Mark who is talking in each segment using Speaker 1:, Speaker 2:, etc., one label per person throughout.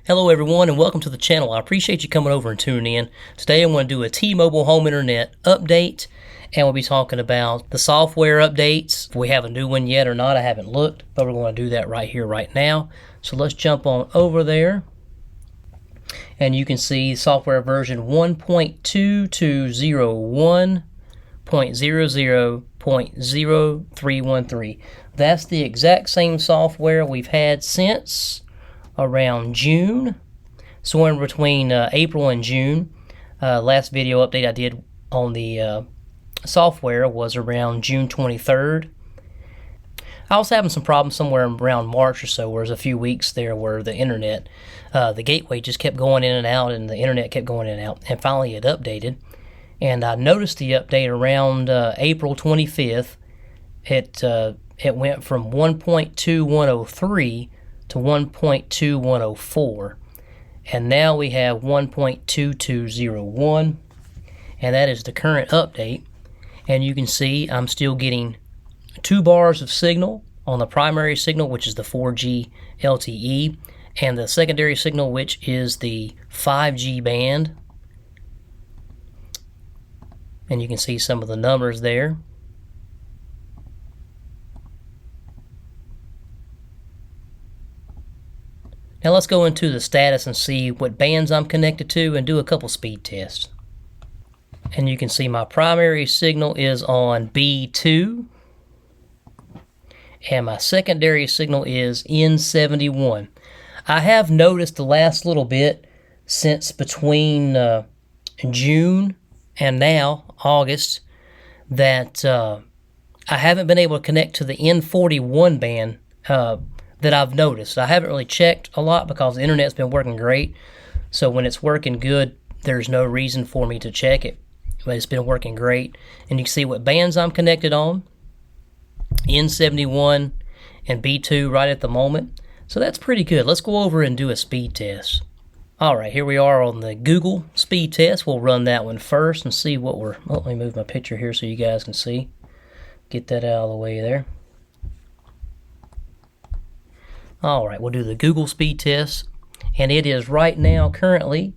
Speaker 1: Hello everyone and welcome to the channel. I appreciate you coming over and tuning in. Today I'm going to do a T-Mobile home internet update, and we'll be talking about the software updates. If we have a new one yet or not, I haven't looked, but we're going to do that right here, right now. So let's jump on over there. And you can see software version 1.2201.00.0313. That's the exact same software we've had since around June, so in between April and June. Last video update I did on the software was around June 23rd. I was having some problems somewhere around March or so, where there's a few weeks there where the internet, the gateway just kept going in and out, and the internet kept going in and out, and finally it updated. And I noticed the update around April 25th. It went from 1.2103 to 1.2104, and now we have 1.2201, and that is the current update. And you can see I'm still getting 2 bars of signal on the primary signal, which is the 4G LTE, and the secondary signal, which is the 5G band. And you can see some of the numbers there. Now let's go into the status and see what bands I'm connected to and do a couple speed tests. And you can see my primary signal is on B2, and my secondary signal is N71. I have noticed the last little bit, since between June and now, August, that I haven't been able to connect to the N41 band that I've noticed. I haven't really checked a lot because the internet's been working great. So when it's working good, there's no reason for me to check it. But it's been working great. And you can see what bands I'm connected on. N71 and B2 right at the moment. So that's pretty good. Let's go over and do a speed test. Alright, here we are on the Google speed test. We'll run that one first and see what we're... Oh, let me move my picture here so you guys can see. Get that out of the way there. Alright, we'll do the Google speed test, and it is right now currently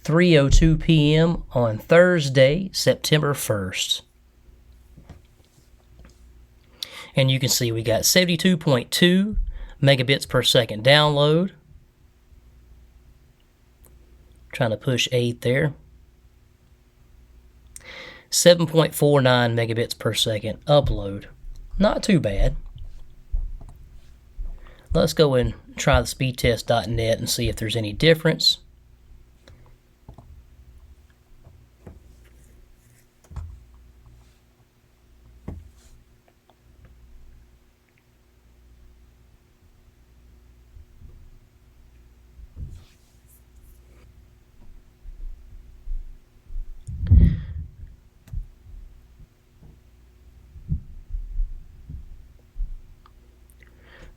Speaker 1: 3:02 p.m. on Thursday, September 1st. And you can see we got 72.2 megabits per second download. Trying to push 8 there. 7.49 megabits per second upload. Not too bad. Let's go and try the speedtest.net and see if there's any difference.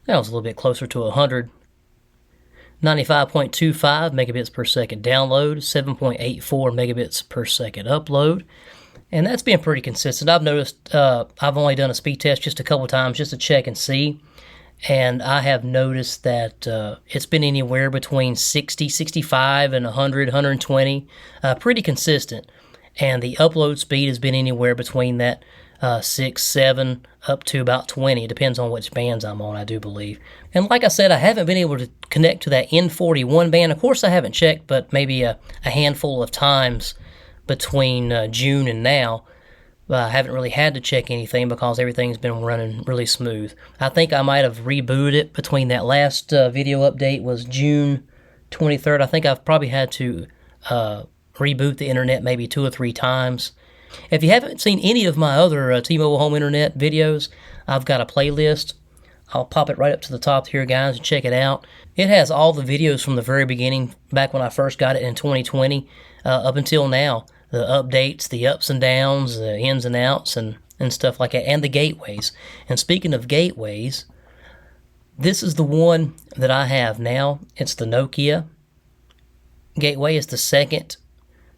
Speaker 1: That was a little bit closer to 100. 95.25 megabits per second download, 7.84 megabits per second upload. And that's been pretty consistent. I've noticed, I've only done a speed test just a couple times just to check and see. And I have noticed that it's been anywhere between 60, 65, and 100, 120. Pretty consistent. And the upload speed has been anywhere between that 6, 7, up to about 20. It depends on which bands I'm on, I do believe. And like I said, I haven't been able to connect to that N41 band. Of course, I haven't checked, but maybe a handful of times between June and now. I haven't really had to check anything because everything's been running really smooth. I think I might have rebooted it between that last video update was June 23rd. I think I've probably had to reboot the internet maybe 2 or 3 times. If you haven't seen any of my other T-Mobile home internet videos, I've got a playlist. I'll pop it right up to the top here, guys, and check it out. It has all the videos from the very beginning, back when I first got it in 2020, up until now. The updates, the ups and downs, the ins and outs, and stuff like that, and the gateways. And speaking of gateways, this is the one that I have now. It's the Nokia gateway. It's the second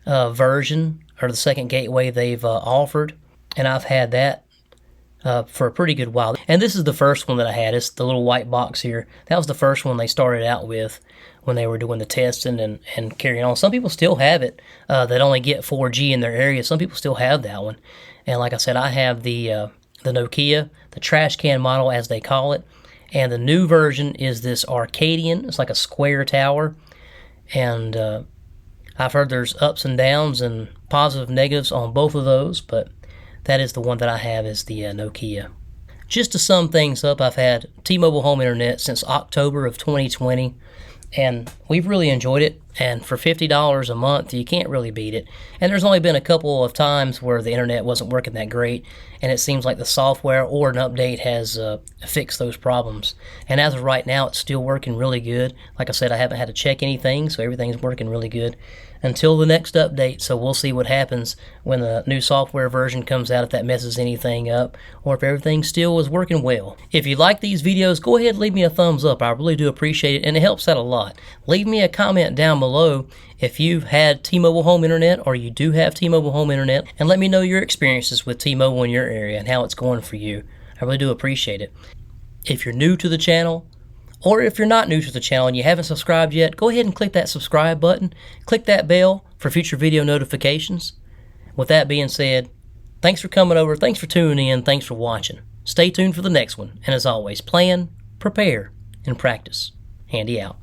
Speaker 1: version, or the second gateway they've offered, and I've had that for a pretty good while. And this is the first one that I had. It's the little white box here. That was the first one they started out with when they were doing the testing and carrying on. Some people still have it that only get 4G in their area. Some people still have that one. And like I said, I have the Nokia, the trash can model as they call it. And the new version is this Arcadian. It's like a square tower. And I've heard there's ups and downs and positive negatives on both of those, but that is the one that I have, is the Nokia. Just to sum things up, I've had T-Mobile Home Internet since October of 2020, and we've really enjoyed it. And for $50 a month, you can't really beat it. And there's only been a couple of times where the internet wasn't working that great, and it seems like the software or an update has fixed those problems. And as of right now, it's still working really good. Like I said, I haven't had to check anything, so everything's working really good until the next update. So we'll see what happens when the new software version comes out, if that messes anything up, or if everything still is working well. If you like these videos, go ahead and leave me a thumbs up. I really do appreciate it, and it helps out a lot. Leave me a comment down below if you've had T-Mobile Home Internet, or you do have T-Mobile Home Internet, and let me know your experiences with T-Mobile in your area and how it's going for you. I really do appreciate it. If you're new to the channel, or if you're not new to the channel and you haven't subscribed yet, go ahead and click that subscribe button. Click that bell for future video notifications. With that being said, thanks for coming over, thanks for tuning in, thanks for watching. Stay tuned for the next one, and as always, plan, prepare, and practice. Handy out.